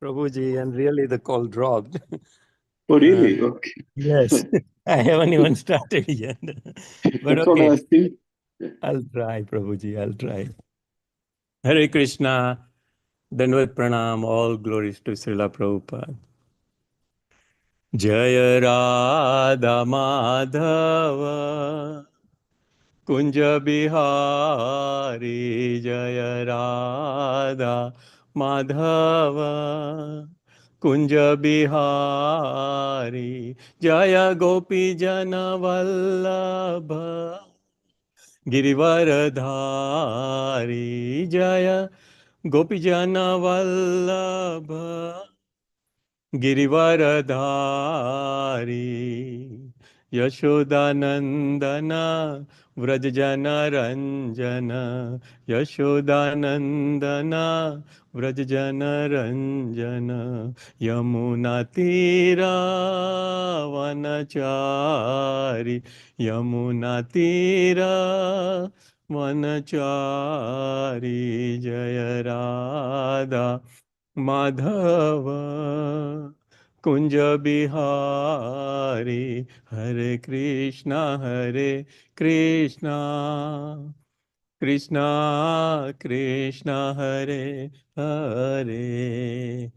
Prabhuji, and really the call dropped. Oh, really? Okay. Yes, I haven't even started yet. But That's what I okay, was thinking. I'll try, Prabhuji, I'll try. Hare Krishna, Dandavat Pranam, all glories to Srila Prabhupada. Jaya Radha Madhava Kunja Bihari, Jaya Radha Madhava Kunja Bihari, Jaya Gopi Jana Vallabha Girivaradhari, Jaya Gopi Jana Vallabha Girivaradhari, Yashodanandana Vrajjana Ranjana, Yashodanandana Vrajjana Ranjana, Yamuna Tira Vanachari, Yamuna Tira Vanachari, Jaya Radha Madhava Kunja Bihari, Hare Krishna, Krishna Krishna, Hare Hare,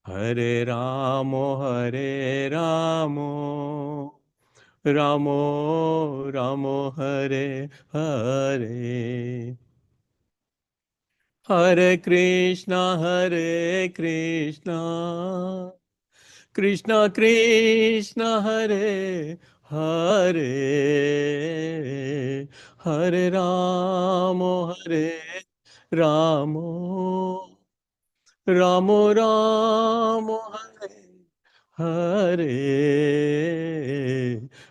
Hare Ramo, Hare Ramo, Ramo Ramo, Hare Hare. Hare Krishna, Krishna Krishna, Hare Hare, Hare Ramo, Hare Ramo, Ramo Ramo, Hare Hare,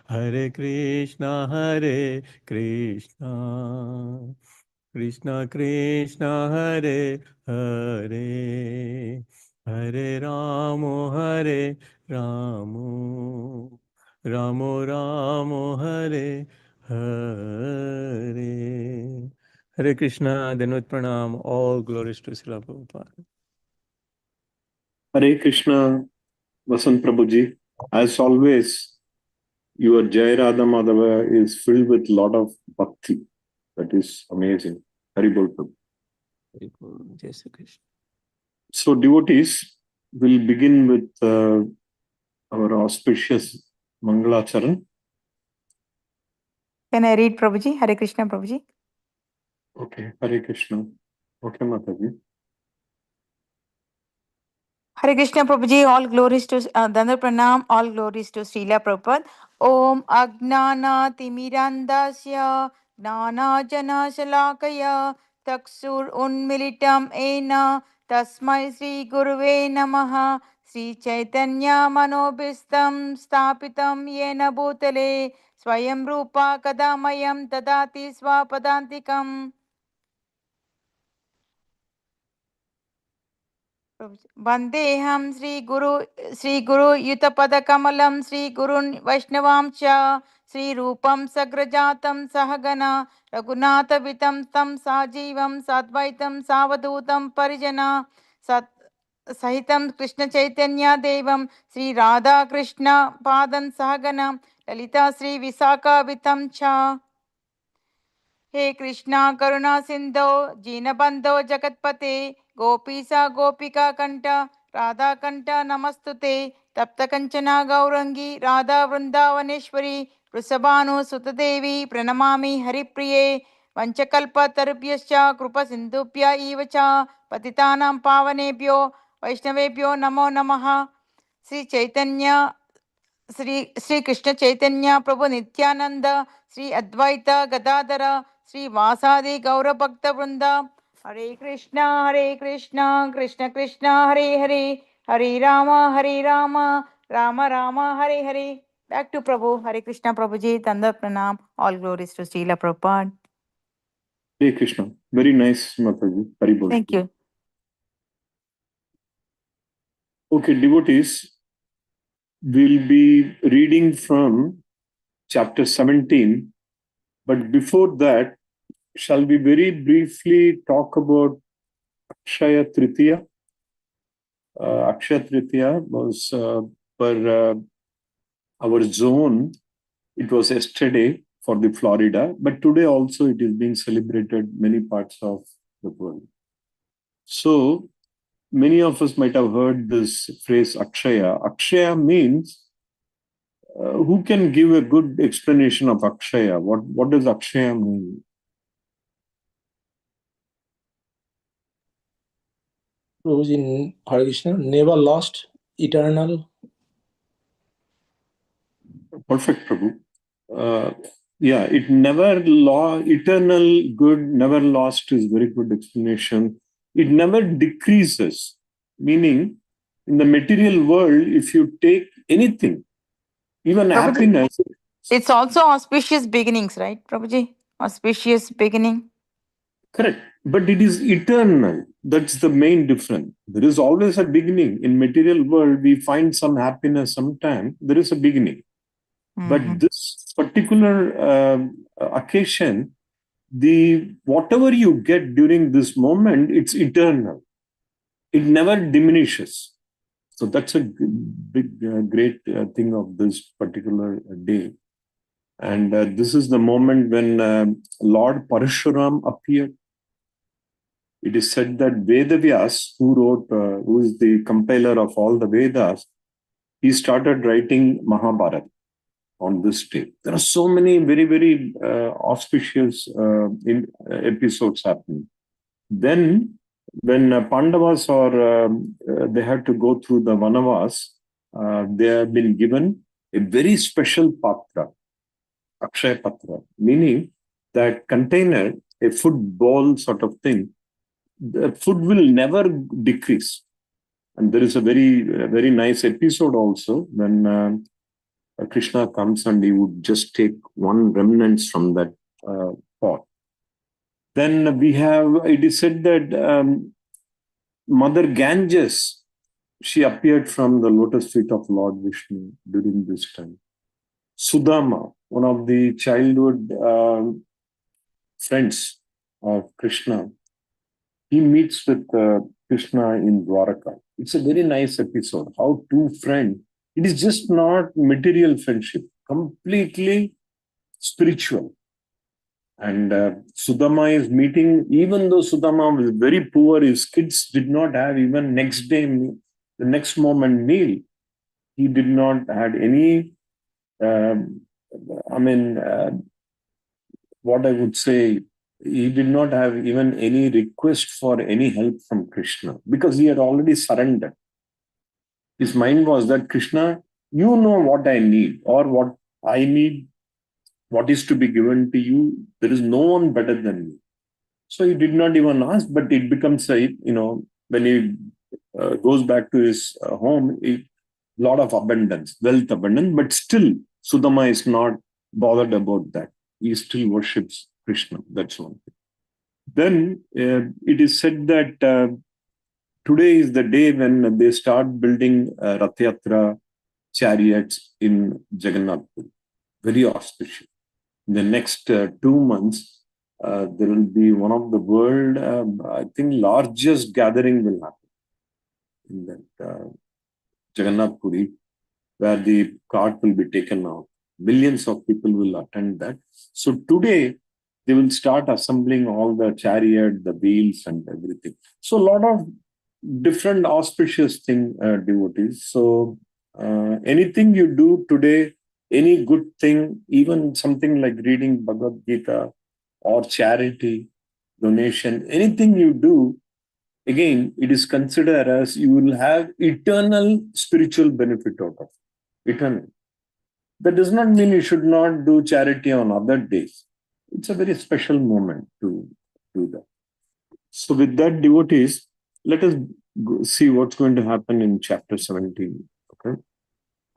Hare Krishna, Krishna, Krishna Krishna, Hare Hare, Hare Ramo, Hare Ramo, Ramo Ramo, Hare Hare. Hare Krishna, Dandavat Pranam, all glories to Srila Prabhupada. Hare Krishna, Vasant Prabhuji. As always, your Jai Radha Madhava is filled with a lot of bhakti. That is amazing. Haribol Prabhu. Very cool. Jai Shri Krishna. So, devotees, will begin with our auspicious Mangalacharan. Can I read, Prabhuji? Hare Krishna, Prabhuji. Okay, Hare Krishna. Okay, Mataji. Hare Krishna, Prabhuji. All glories to Dandavat Pranam. All glories to Srila Prabhupada. Om Agnana Timirandasya Gnana Jana Shalakaya Taksur Unmilitam Ena Tasmai Sri Guruve Namaha Sri Chaitanya Manobhistam Stapitam Yena Bhutale Swayam Rupa Kadamayam Tadati Swapadantikam. Vandeham Sri Guru Yutapadakamalaam Sri Gurun Vaishnavamcha Sri Rupam Sagrajatam Sahagana Raghunatha Vitam Tam Sajivam Sadvaitam Savadutam Parijana Sahitam Krishna Chaitanya Devam Sri Radha Krishna Padan Sahagana Lalita Sri Visakha Vitam Cha. हे कृष्णा करुणा सिंधो जीनबंधो जगतपते गोपीसा गोपिका कंठ राधा कंठ नमस्तुते तप्त कंचना गौरंगी राधा वृंदावनेश्वरी वृषभानु सुतदेवी प्रणमामि हरिप्रिये वंचकल्पतरुभ्यश्च कृप सिंधुभ्य एव च पतितानां पावनेभ्यो वैष्णवेभ्यो नमो नमः. श्री चैतन्य श्री कृष्ण चैतन्य प्रभु नित्यानंद श्री अद्वैत गदाधर श्री वासादि गौर भक्त वृंद. हरे Krishna Krishna Krishna Hare Hare Hare Ram Ram Ram Hare Hare. Back to Prabhu. Hare Krishna, Prabhuji. Dandavat Pranam. All glories to Srila Prabhupada. Hare Krishna. Very nice, Mataji. Haribol. Thank you. Okay, devotees, we'll be reading from chapter 17. But before that, shall we very briefly talk about Akshaya Tritiya? Akshaya Tritiya was per our zone. It was yesterday for the Florida, but today also it is being celebrated many parts of the world. So many of us might have heard this phrase Akshaya. Akshaya means who can give a good explanation of Akshaya? What does Akshaya mean? In Hare Krishna, never lost, eternal. Perfect, Prabhu. Yeah, it never eternal good, never lost is very good explanation. It never decreases, meaning in the material world, if you take anything, even Prabhuji, happiness, it's also auspicious beginnings, right, Prabhuji? Auspicious beginning. correct, but it is eternal. That's the main difference. There is always a beginning. In material world, we find some happiness sometime. There is a beginning. But this particular occasion, whatever you get during this moment, it's eternal. It never diminishes. So that's a big, great thing of this particular day. And this is the moment when Lord Parashuram appeared. It is said that Vedavyas, who is the compiler of all the Vedas, he started writing Mahabharata on this day. There are so many very, very auspicious episodes happening. Then, when Pandavas they had to go through the Vanavas, they have been given a very special patra, Akshaya Patra, meaning that container, a food bowl sort of thing, the food will never decrease. And there is a very nice episode also when Krishna comes and he would just take one remnants from that pot. Then it is said that Mother Ganges, she appeared from the lotus feet of Lord Vishnu during this time. Sudama, one of the childhood friends of Krishna, he meets with Krishna in Dwaraka. It's a very nice episode. How two friends, it is just not material friendship, completely spiritual. And Sudama is meeting, even though Sudama was very poor, his kids did not have even the next moment meal. He did not had any, what I would say, he did not have even any request for any help from Krishna because he had already surrendered. His mind was that Krishna, you know what I need or what I need, what is to be given to you. There is no one better than me. So he did not even ask, but it becomes when he goes back to his home, a lot of abundance, wealth abundance, but still Sudama is not bothered about that. He still worships Krishna. That's one thing. Then it is said that today is the day when they start building Rath Yatra chariots in Jagannath Puri. Very auspicious. In the next 2 months, there will be one of the world, I think, largest gathering will happen in that Jagannath Puri, where the cart will be taken out. Millions of people will attend that. So today, they will start assembling all the chariot, the wheels and everything. So a lot of different auspicious thing, devotees. So anything you do today, any good thing, even something like reading Bhagavad Gita or charity, donation, anything you do, again, it is considered as you will have eternal spiritual benefit out of it. Eternal. That does not mean you should not do charity on other days. It's a very special moment to do that. So with that, devotees, let us see what's going to happen in chapter 17. Okay.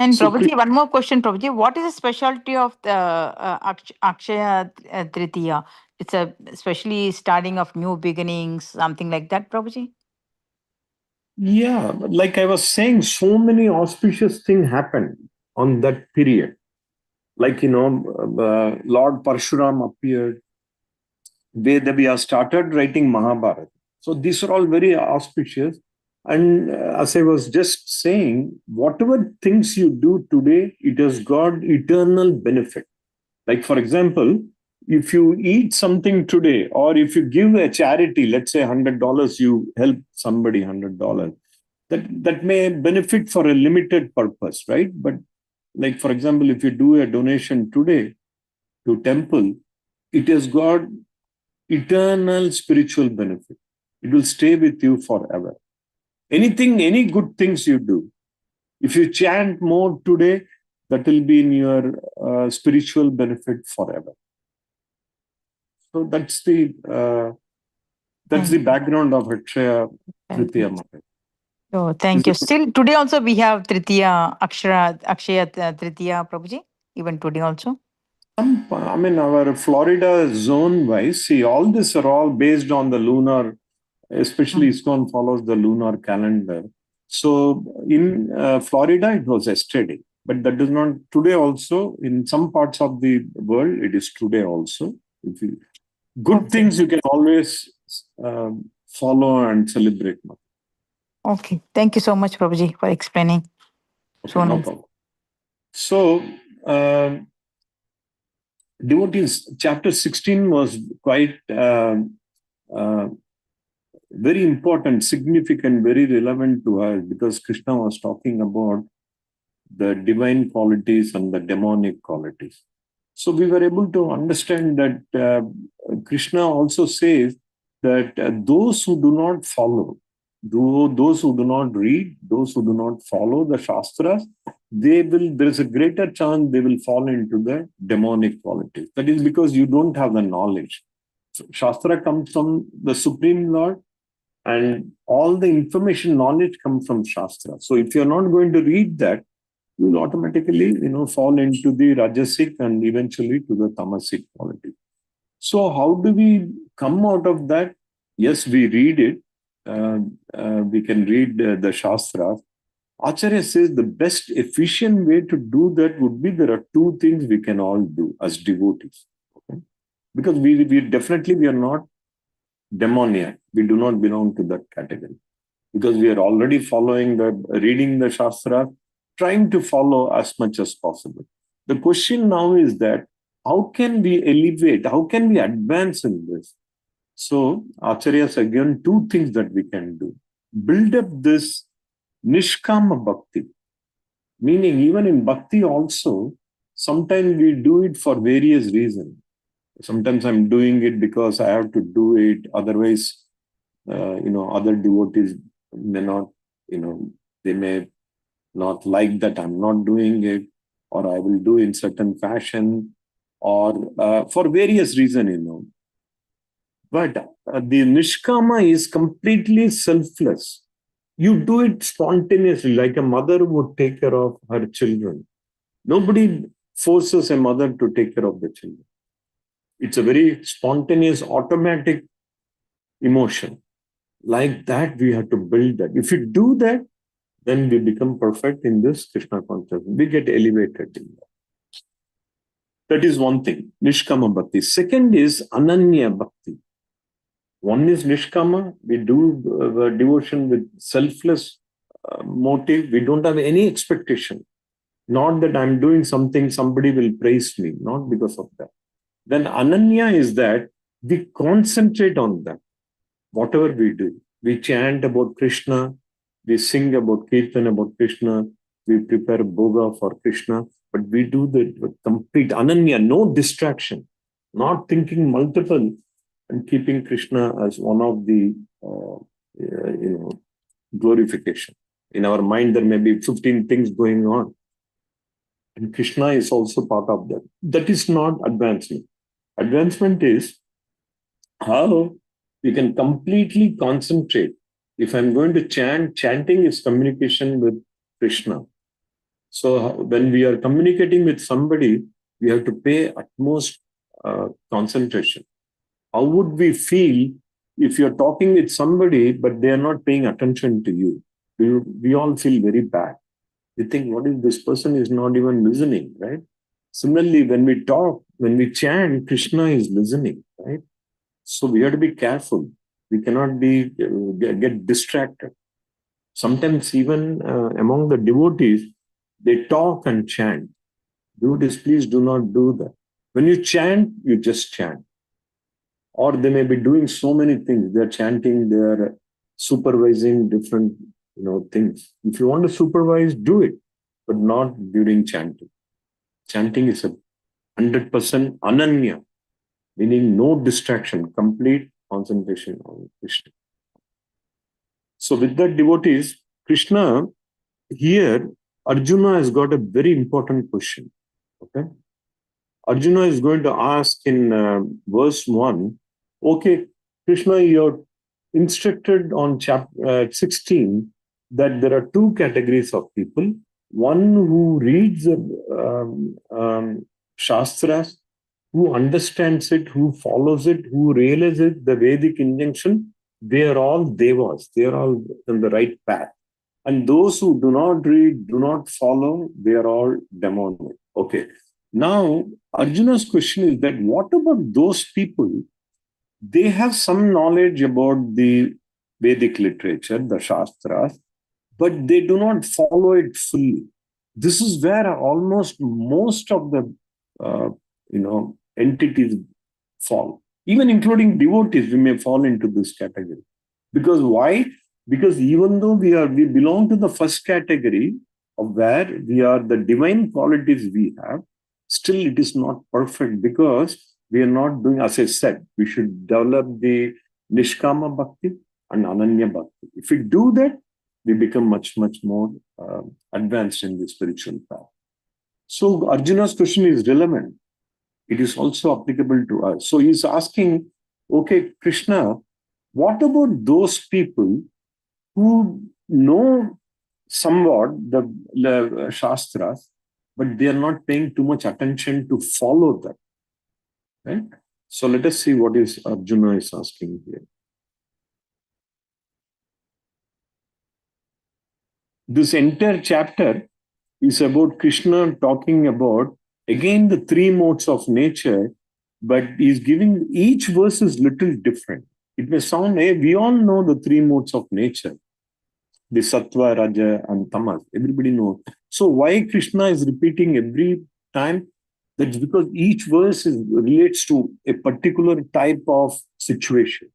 And So Prabhuji, one more question, Prabhuji. What is the specialty of the Akshaya Tritiya? It's especially starting of new beginnings, something like that, Prabhuji? Yeah, like I was saying, so many auspicious things happened on that period. Like, Lord Parshuram appeared. Vedavyas started writing Mahabharata. So these are all very auspicious. And as I was just saying, whatever things you do today, it has got eternal benefit. Like, for example, if you eat something today, or if you give a charity, let's say $100, you help somebody $100, that may benefit for a limited purpose, right? But like, for example, if you do a donation today to temple, it has got eternal spiritual benefit. It will stay with you forever. Anything, any good things you do, if you chant more today, that will be in your spiritual benefit forever. So that's the background of Akshaya Tritiya Maha. Oh, thank you. Still, today also we have Tritiya, Akshaya Tritiya, Prabhuji, even today also. I mean, our Florida zone-wise, see, all this are all based on the lunar, especially ISKCON follows the lunar calendar. So in Florida, it was yesterday, but that does not, today also, in some parts of the world, it is today also. Good things you can always follow and celebrate. Okay, thank you so much, Prabhuji, for explaining. Okay, no problem. So, devotees, chapter 16 was quite very important, significant, very relevant to us, because Krishna was talking about the divine qualities and the demonic qualities. So we were able to understand that Krishna also says that those who do not follow, those who do not read, those who do not follow the Shastras, there is a greater chance they will fall into the demonic qualities. That is because you don't have the knowledge. So Shastra comes from the Supreme Lord, and all the information, knowledge comes from Shastra. So if you're not going to read that, you will automatically, fall into the Rajasic and eventually to the Tamasic quality. So how do we come out of that? Yes, we read it. We can read the Shastras. Acharya says the best efficient way to do that would be, there are two things we can all do as devotees. Okay? Because we definitely are not demoniac. We do not belong to that category. Because we are already reading the Shastra, trying to follow as much as possible. The question now is that, how can we elevate? How can we advance in this? So, Acharya says again, two things that we can do. Build up this Nishkama Bhakti. Meaning, even in Bhakti also, sometimes we do it for various reasons. Sometimes I'm doing it because I have to do it. Otherwise, other devotees may not, they may not like that I'm not doing it, or I will do in certain fashion, or for various reasons, But the Nishkama is completely selfless. You do it spontaneously, like a mother would take care of her children. Nobody forces a mother to take care of the children. It's a very spontaneous, automatic emotion. Like that, we have to build that. If you do that, then we become perfect in this Krishna consciousness. We get elevated in that. That is one thing, Nishkama Bhakti. Second is Ananya Bhakti. One is Nishkama. We do devotion with selfless motive. We don't have any expectation. Not that I'm doing something, somebody will praise me. Not because of that. Then Ananya is that we concentrate on that. Whatever we do, we chant about Krishna, we sing about Kirtan about Krishna, we prepare Bhoga for Krishna, but we do that with complete Ananya, no distraction, not thinking multiple and keeping Krishna as one of the, glorification. In our mind, there may be 15 things going on. And Krishna is also part of that. That is not advancement. Advancement is how we can completely concentrate. If I'm going to chant, chanting is communication with Krishna. So when we are communicating with somebody, we have to pay utmost concentration. How would we feel if you're talking with somebody, but they are not paying attention to you? We all feel very bad. We think, what if this person is not even listening, right? Similarly, when we talk, when we chant, Krishna is listening, right? So we have to be careful. We cannot get distracted. Sometimes even among the devotees, they talk and chant. Devotees, please do not do that. When you chant, you just chant. Or they may be doing so many things. They're chanting, they're supervising different things. If you want to supervise, do it, but not during chanting. Chanting is 100% ananya, meaning no distraction, complete concentration on Krishna. So with that, devotees, Krishna, here, Arjuna has got a very important question. Okay? Arjuna is going to ask in verse 1, okay, Krishna, you're instructed on chapter 16 that there are two categories of people. One who reads Shastras, who understands it, who follows it, who realizes the Vedic injunction, they are all devas. They are all on the right path. And those who do not read, do not follow, they are all demonic. Okay. Now, Arjuna's question is that what about those people? They have some knowledge about the Vedic literature, the Shastras, but they do not follow it fully. This is where almost most of the entities fall. Even including devotees, we may fall into this category. Because why? Because even though we belong to the first category of where we are the divine qualities we have, still it is not perfect because we are not doing, as I said, we should develop the Nishkama Bhakti and Ananya Bhakti. If we do that, we become much, much more advanced in the spiritual path. So Arjuna's question is relevant. It is also applicable to us. So he's asking, okay, Krishna, what about those people who know somewhat the Shastras, but they are not paying too much attention to follow that? Right? So let us see what is Arjuna is asking here. This entire chapter is about Krishna talking about, again, the three modes of nature, but he's giving each verse is little different. It may sound, we all know the three modes of nature, the Sattva, Raja, and Tamas. Everybody knows. So why Krishna is repeating every time? That's because each verse relates to a particular type of situation.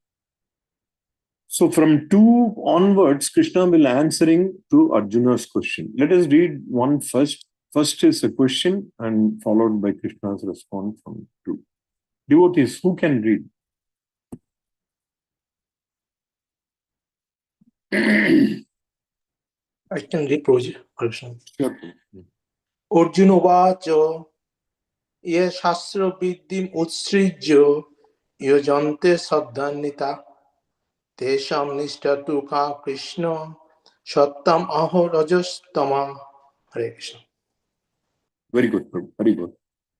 So from 2 onwards, Krishna will answering to Arjuna's question. Let us read one first. First is a question and followed by Krishna's response from 2. Devotees, who can read? I can read Prabhuji. Krishna. Sure. Arjuna Vacha Ye Shastra Vidim Utsrijya Yajante Saddhanita Tesham Nishta Tuka Krishna Shattam Aho Rajastama. Hare Krishna. Very good, Prabhu. Very good.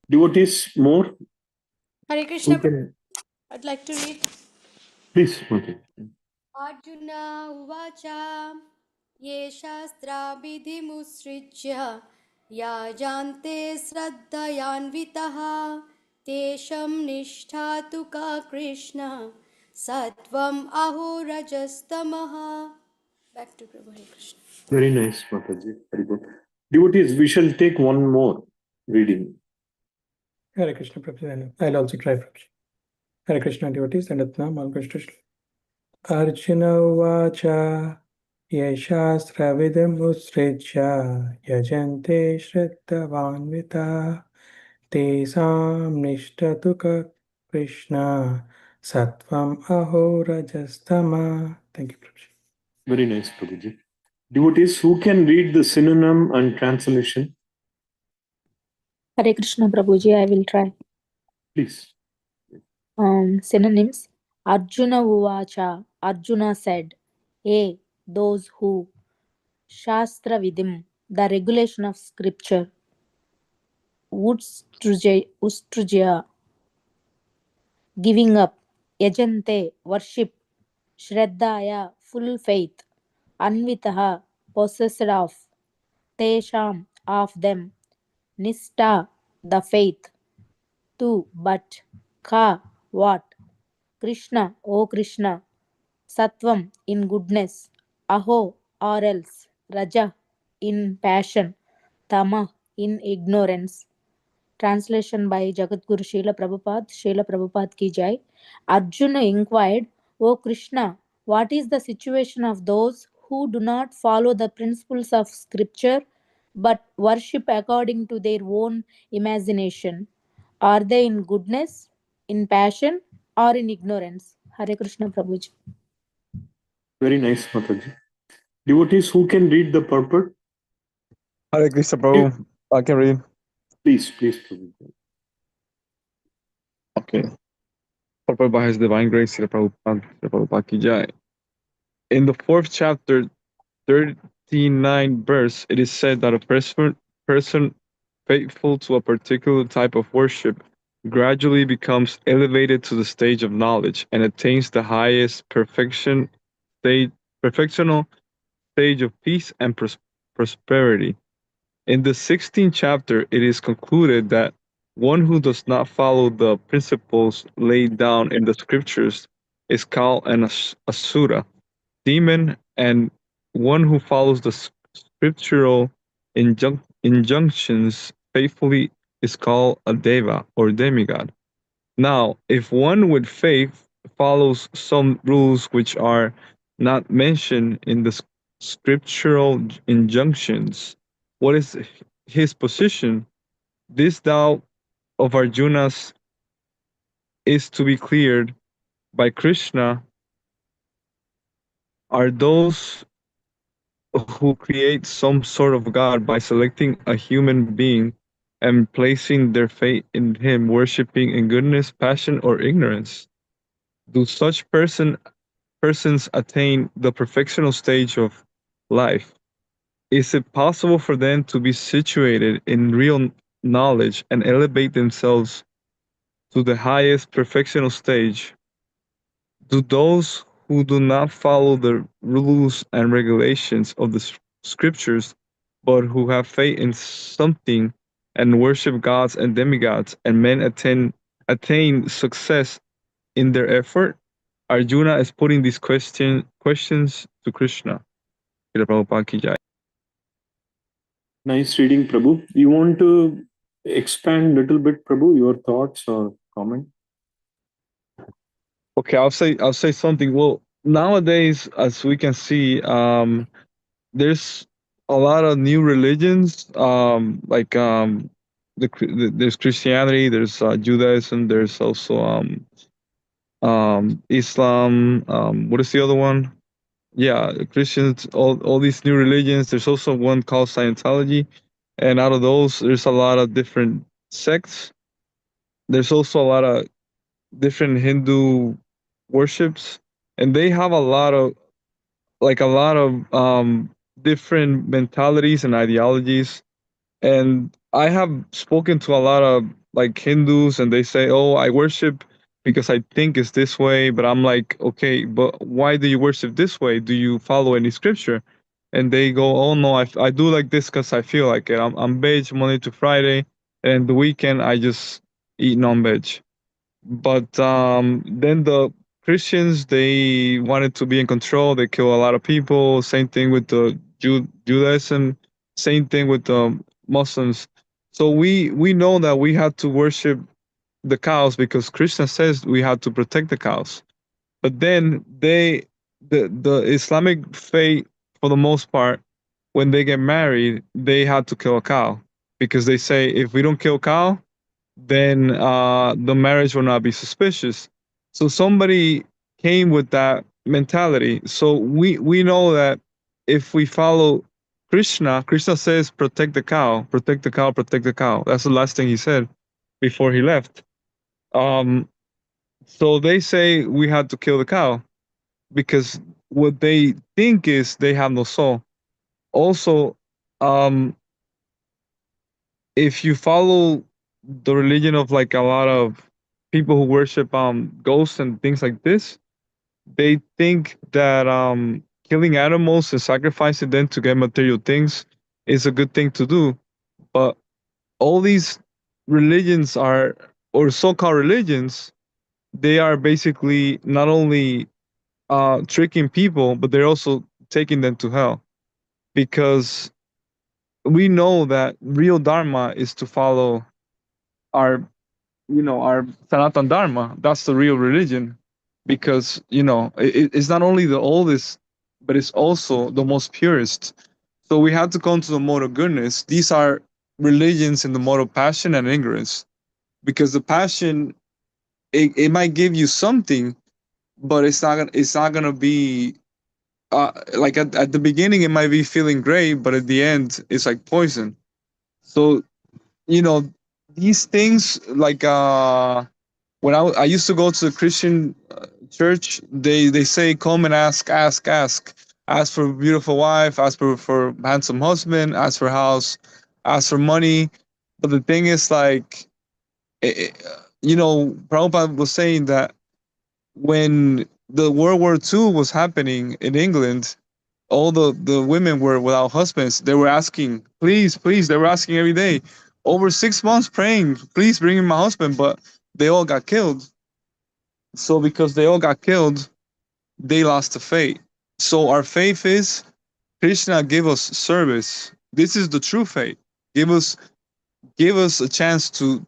Devotees, more? Hare Krishna. Who can? I'd like to read. Please, okay. Arjuna Uvacha Ye Shastra Vidhimusricya Yajante Sraddhayanvitaha Tesham Nishtha Ka Krishna Sattvam Aho Rajastamaha. Back to Prabhu. Hare Krishna. Very nice, Mataji. Very good. Devotees, we shall take one more reading. Hare Krishna, Prabhupada. I'll also try, Prabhupada. Hare Krishna, devotees, and Atnam, all Krishna. Arjuna Uvacha Ye Shastra Vidam Usrija Yajante Shraddhavanvita Tesam Nishtatuka Krishna Sattvam Aho Rajastama. Thank you, Prabhupada. Very nice, Prabhuji. Devotees, who can read the synonym and translation? Hare Krishna Prabhuji, I will try. Please. Synonyms. Arjuna Uvacha, Arjuna said, A, those who, Shastra Vidim, the regulation of scripture, Ustrujya, giving up, Yajante, worship, Shraddhaya, full faith, Anvitaha, possessed of, Tesham, of them, Nishta, the faith, Tu, but, Ka, what, Krishna, O Krishna, Sattvam, in goodness, Aho, or else Raja in passion, Tama in ignorance. Translation by Jagadguru Srila Prabhupada ki jai. Arjuna inquired, O Krishna, what is the situation of those who do not follow the principles of scripture but worship according to their own imagination? Are they in goodness, in passion, or in ignorance? Hare Krishna Prabhuji. Very nice, Mataji. Devotees who can read the purport? Hare Krishna Prabhu. I can read. Please, Prabhu. Okay. Purport by His Divine Grace, Srila Prabhupada ki jai. In the 4th chapter, 39 verse, it is said that a person faithful to a particular type of worship gradually becomes elevated to the stage of knowledge and attains the highest perfectional stage of peace and prosperity. In the 16th chapter, it is concluded that one who does not follow the principles laid down in the scriptures is called an asura, demon, and one who follows the scriptural injunctions faithfully is called a deva or demigod. Now, if one with faith follows some rules which are not mentioned in the scriptural injunctions, what is his position? This doubt of Arjuna's is to be cleared by Krishna are those who create some sort of God by selecting a human being and placing their faith in him, worshipping in goodness, passion, or ignorance. Do such persons attain the perfectional stage of life? Is it possible for them to be situated in real knowledge and elevate themselves to the highest perfectional stage? Do those who do not follow the rules and regulations of the scriptures, but who have faith in something and worship gods and demigods and men attain success in their effort? Arjuna is putting these questions to Krishna. Srila Prabhupada ki jai. Nice reading, Prabhu. You want to expand a little bit, Prabhu, your thoughts or comment? Okay, I'll say something. Well, nowadays, as we can see, there's a lot of new religions. There's Christianity, there's Judaism, there's also Islam. What is the other one? Yeah, Christians. All these new religions. There's also one called Scientology, and out of those, there's a lot of different sects. There's also a lot of different Hindu worships, and they have a lot of different mentalities and ideologies. And I have spoken to a lot of like Hindus, and they say, "Oh, I worship because I think it's this way." But I'm like, "Okay, but why do you worship this way? Do you follow any scripture?" And they go, "Oh no, I do like this because I feel like it. I'm veg Monday to Friday, and the weekend I just eat non-veg." But then the Christians, they wanted to be in control. They kill a lot of people. Same thing with the Judaism. Same thing with the Muslims. So we know that we have to worship the cows because Krishna says we have to protect the cows. But then the Islamic faith, for the most part, when they get married, they have to kill a cow because they say if we don't kill cow, then the marriage will not be suspicious. So somebody came with that mentality. So we know that if we follow Krishna, Krishna says protect the cow, protect the cow, protect the cow. That's the last thing he said before he left. So they say we had to kill the cow because what they think is they have no soul. Also, if you follow the religion of like a lot of people who worship ghosts and things like this, they think that killing animals and sacrificing them to get material things is a good thing to do. But all these religions are, or so-called religions, they are basically not only tricking people, but they're also taking them to hell. because we know that real Dharma is to follow our our Sanatana Dharma. That's the real religion, because it's not only the oldest, but it's also the most purest. So we have to come to the mode of goodness. These are religions in the mode of passion and ignorance, because the passion, it might give you something, but it's not gonna be like at the beginning it might be feeling great, but at the end it's like poison. So these things, like when I used to go to the Christian church, they say, come and ask for a beautiful wife, ask for handsome husband, ask for house, ask for money. But the thing is, like, Prabhupada was saying that when the World War II was happening in England, all the women were without husbands. They were asking, please, they were asking every day, over 6 months praying, please bring me my husband, but they all got killed. So because they all got killed, they lost the faith. So our faith is, Krishna give us service. This is the true faith. Give us a chance to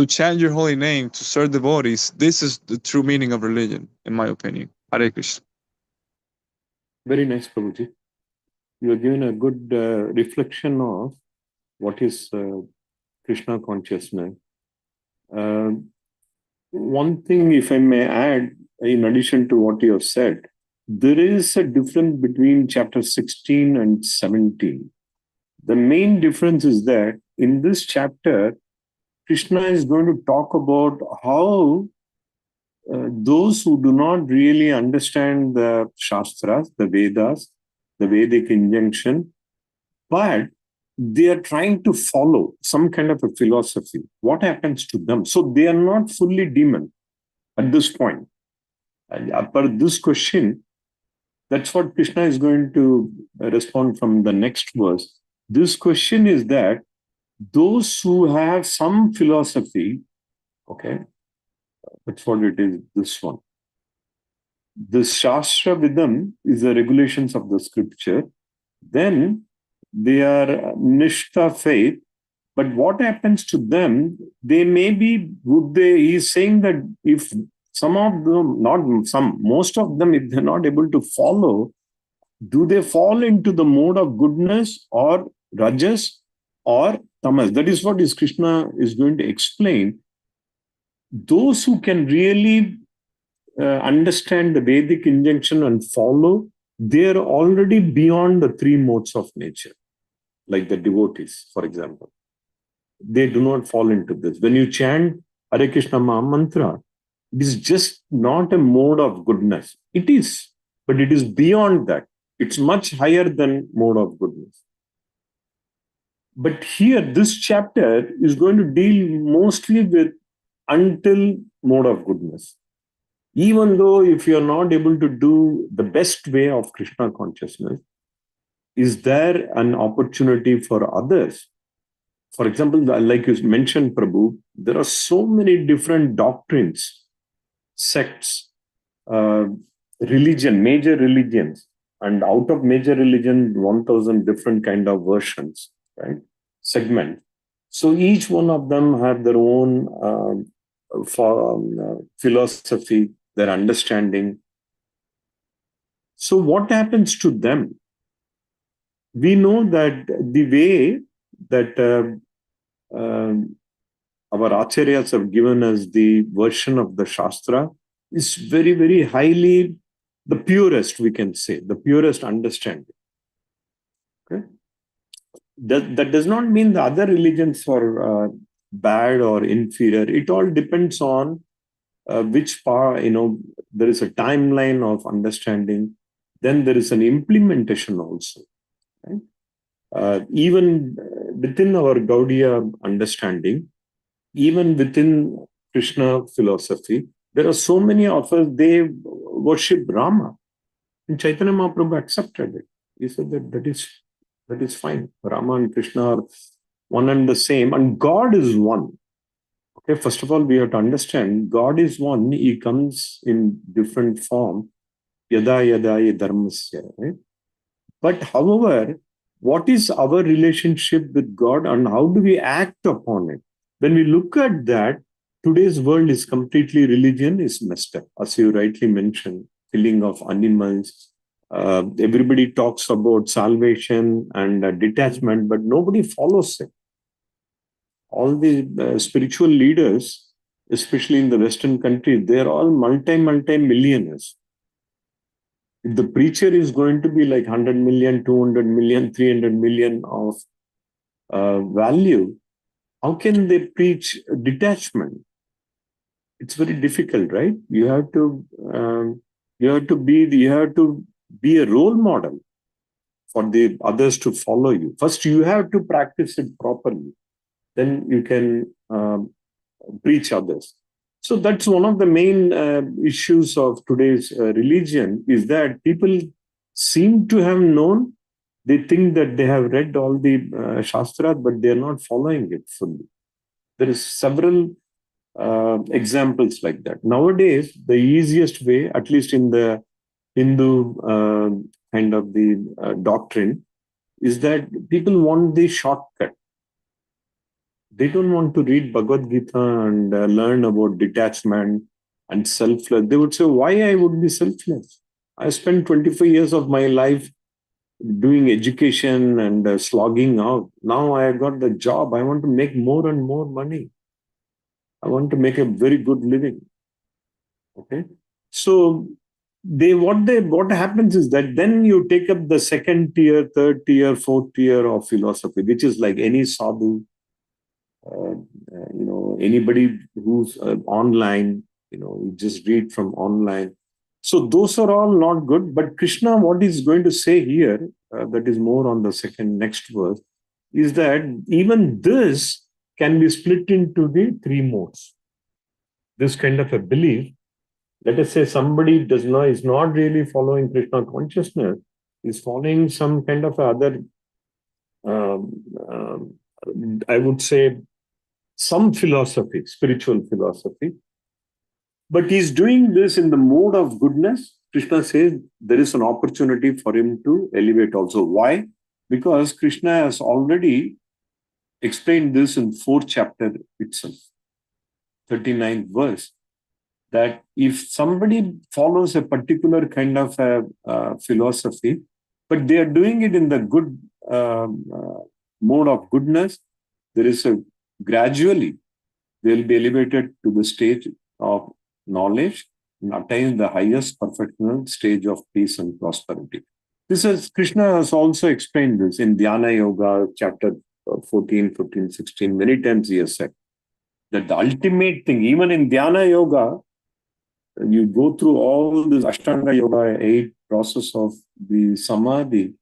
chant your holy name, to serve devotees. This is the true meaning of religion, in my opinion. Hare Krishna. Very nice, Prabhuji. You are given a good reflection of what is Krishna consciousness. One thing, if I may add, in addition to what you have said, there is a difference between chapter 16 and 17. The main difference is that in this chapter, Krishna is going to talk about how those who do not really understand the Shastras, the Vedas, the Vedic injunction, but they are trying to follow some kind of a philosophy, what happens to them? So they are not fully demon at this point. And per this question, that's what Krishna is going to respond from the next verse. This question is that those who have some philosophy, okay, that's what it is, this one. The Shastra Vidam is the regulations of the scripture. Then they are Nishtha faith. But what happens to them? They may be, he's saying that if some of them, not some, most of them, if they're not able to follow, do they fall into the mode of goodness or rajas or tamas? That is what Krishna is going to explain. Those who can really understand the Vedic injunction and follow, they are already beyond the three modes of nature, like the devotees, for example. They do not fall into this. When you chant Hare Krishna Maha Mantra, it is just not a mode of goodness. It is, but it is beyond that. It's much higher than mode of goodness. But here, this chapter is going to deal mostly with until mode of goodness. Even though if you are not able to do the best way of Krishna consciousness, is there an opportunity for others? For example, like you mentioned, Prabhu, there are so many different doctrines, sects, religion, major religions, and out of major religion, 1,000 different kind of versions, right? Segment. So each one of them have their own philosophy, their understanding. So what happens to them? We know that the way that our acharyas have given us the version of the Shastra is very, very highly the purest, we can say, the purest understanding. Okay? That does not mean the other religions are bad or inferior. It all depends on which part, there is a timeline of understanding. Then there is an implementation also. Right? Even within our Gaudiya understanding, even within Krishna philosophy, there are so many of us, they worship Rama. And Chaitanya Mahaprabhu accepted it. He said that is fine. Rama and Krishna are one and the same, and God is one. Okay, first of all, we have to understand God is one. He comes in different form. Yada yada dharmasya. Right? But however, what is our relationship with God and how do we act upon it? When we look at that, today's world is completely religion is messed up, as you rightly mentioned, killing of animals. Everybody talks about salvation and detachment, but nobody follows it. All the spiritual leaders, especially in the Western countries, they're all multi-millionaires. If the preacher is going to be like 100 million, 200 million, 300 million of value, how can they preach detachment? It's very difficult, right? You have to be a role model for the others to follow you. First, you have to practice it properly. Then you can preach others. So that's one of the main issues of today's religion, is that people seem to have known, they think that they have read all the Shastras, but they're not following it fully. There is several examples like that. Nowadays, the easiest way, at least in the Hindu kind of the doctrine, is that people want the shortcut. They don't want to read Bhagavad Gita and learn about detachment and selfless. They would say, why I would be selfless? I spent 25 years of my life doing education and slogging out. Now I have got the job. I want to make more and more money. I want to make a very good living. Okay. So what happens is that then you take up the second tier, third tier, fourth tier of philosophy, which is like any sadhu, anybody who's online, you just read from online. So those are all not good. But Krishna, what he's going to say here, that is more on the next verse, is that even this can be split into the three modes. This kind of a belief, let us say somebody is not really following Krishna consciousness, is following some kind of other, I would say, some philosophy, spiritual philosophy, but he's doing this in the mode of goodness. Krishna says there is an opportunity for him to elevate also. Why? Because Krishna has already explained this in 4th chapter itself, 39th verse, that if somebody follows a particular kind of philosophy, but they are doing it in the good mode of goodness, there is gradually they will be elevated to the stage of knowledge and attain the highest perfectional stage of peace and prosperity. Krishna has also explained this in Dhyana Yoga, chapter 14, 15, 16. Many times he has said that the ultimate thing, even in Dhyana Yoga, you go through all this Ashtanga Yoga, 8 process of the Samadhi.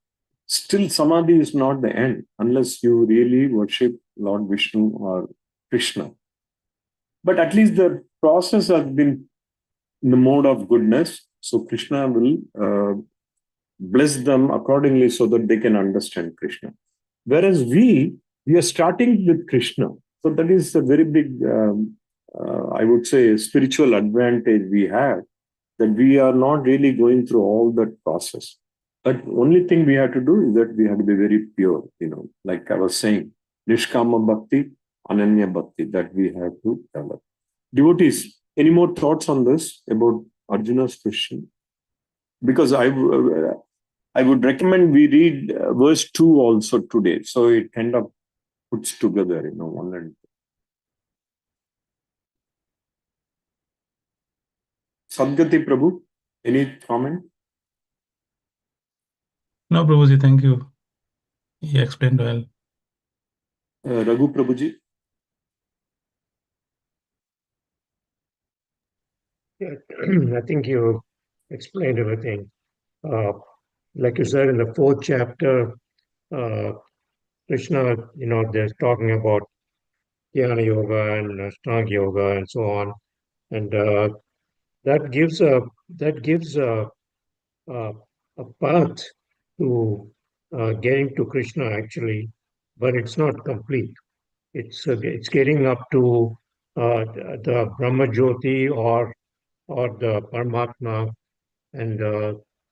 Still, Samadhi is not the end unless you really worship Lord Vishnu or Krishna. But at least the process has been in the mode of goodness. So Krishna will bless them accordingly so that they can understand Krishna. Whereas we are starting with Krishna. So that is a very big, I would say, spiritual advantage we have, that we are not really going through all that process. But only thing we have to do is that we have to be very pure, like I was saying, Nishkama Bhakti, Ananya Bhakti, that we have to develop. Devotees, any more thoughts on this about Arjuna's question? Because I would recommend we read verse 2 also today. So it kind of puts together, one and two. Sadgati Prabhu, any comment? No, Prabhuji, thank you. He explained well. Raghu Prabhuji? I think you explained everything. Like you said in the 4th chapter, Krishna, they're talking about Dhyana Yoga and Ashtanga Yoga and so on, and that gives a path to getting to Krishna actually, but it's not complete. It's getting up to the Brahma Jyoti or the Paramatma, and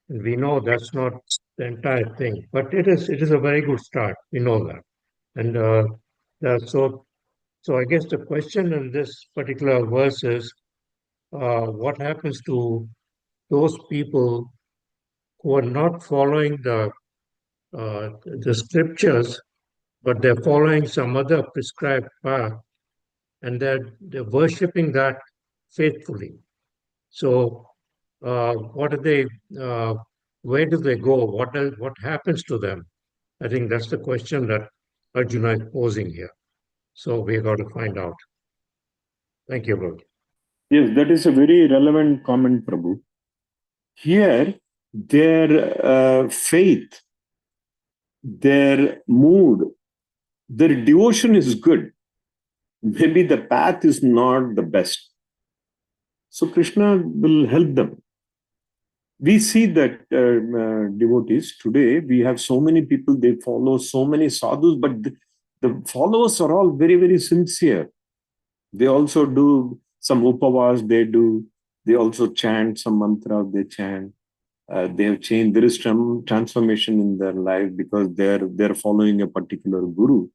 we know that's not the entire thing. But it is a very good start. We know that. And so I guess the question in this particular verse is, what happens to those people who are not following the scriptures, but they're following some other prescribed path, and they're worshiping that faithfully. So, what do they? Where do they go? What happens to them? I think that's the question that Arjuna is posing here. So we got to find out. Thank you, Lord. Yes, that is a very relevant comment, Prabhu. Here, their faith, their mood, their devotion is good. Maybe the path is not the best. So Krishna will help them. We see that devotees today, we have so many people, they follow so many sadhus, but the followers are all very, very sincere. They also do some upavas, they also chant some mantra, they chant. They have changed, there is some transformation in their life because they're following a particular guru.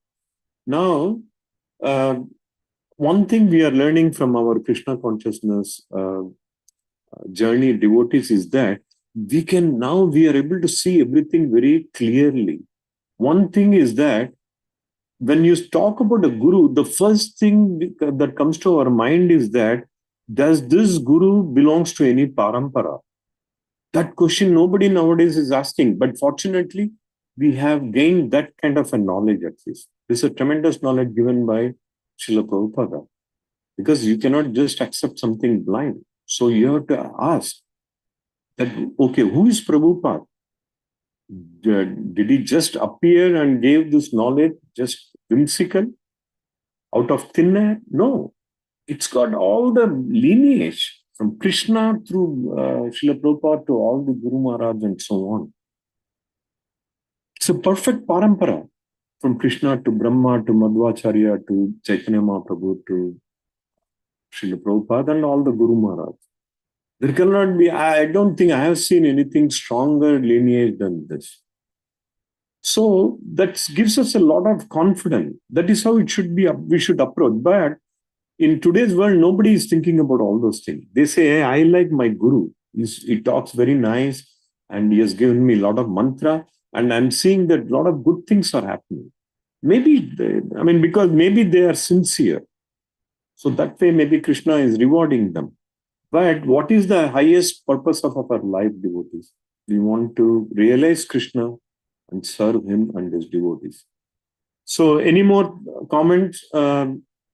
Now, one thing we are learning from our Krishna consciousness journey devotees is that we are able to see everything very clearly. One thing is that when you talk about a guru, the first thing that comes to our mind is that, does this guru belongs to any parampara? That question nobody nowadays is asking, but fortunately, we have gained that kind of a knowledge at least. This is a tremendous knowledge given by Srila Prabhupada, because you cannot just accept something blind. So you have to ask that, okay, who is Prabhupada? Did he just appear and gave this knowledge just whimsical out of thin air? No, it's got all the lineage from Krishna through Srila Prabhupada to all the Guru Maharaj and so on. It's a perfect parampara from Krishna to Brahma to Madhvacharya to Chaitanya Mahaprabhu to Srila Prabhupada and all the Guru Maharaj. There cannot be, I don't think I have seen anything stronger lineage than this. So that gives us a lot of confidence. That is how it should be, we should approach. But in today's world, nobody is thinking about all those things. They say, hey, I like my guru. He talks very nice and he has given me a lot of mantra, and I'm seeing that a lot of good things are happening. Maybe, because maybe they are sincere. So that way, maybe Krishna is rewarding them. But what is the highest purpose of our life, devotees? We want to realize Krishna and serve him and his devotees. So any more comments?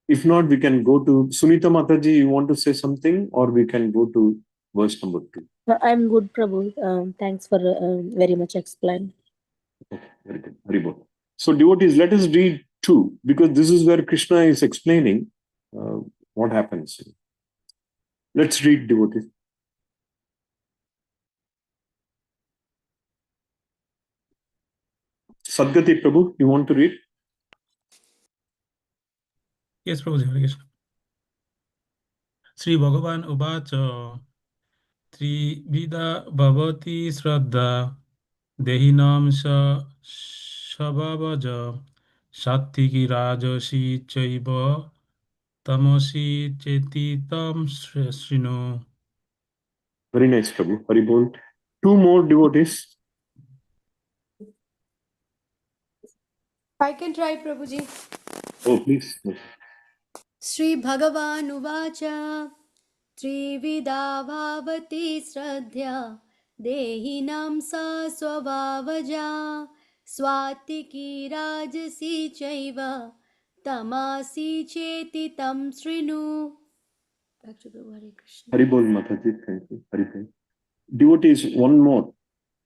If not, we can go to Sunita Mataji. You want to say something, or we can go to verse number 2. I'm good, Prabhu. Thanks for very much explain. Okay, very good. Very good. So devotees, let us read 2, because this is where Krishna is explaining what happens. Let's read, devotees. Sadgati Prabhu, you want to read? Yes, Prabhuji, Hare Krishna. Sri Bhagavan Uvacha Trivida Bhavati Shraddha Dehinam Shabhavaja Sattiki Rajasi Chaiva Tamasi Chetitam Srino. Very nice, Prabhu. Haribol. 2 more devotees. I can try, Prabhuji. Oh, please. Sri Bhagavan Uvacha Trivida Bhavati Shraddhya Dehinam Sa Swabhavaja Swatiki Rajasi Chaiva Tamasi Cheti Tam Srinu. Back to Prabhu. Hare Krishna. Haribol Mataji, thank you. Haribol. Devotees, 1 more.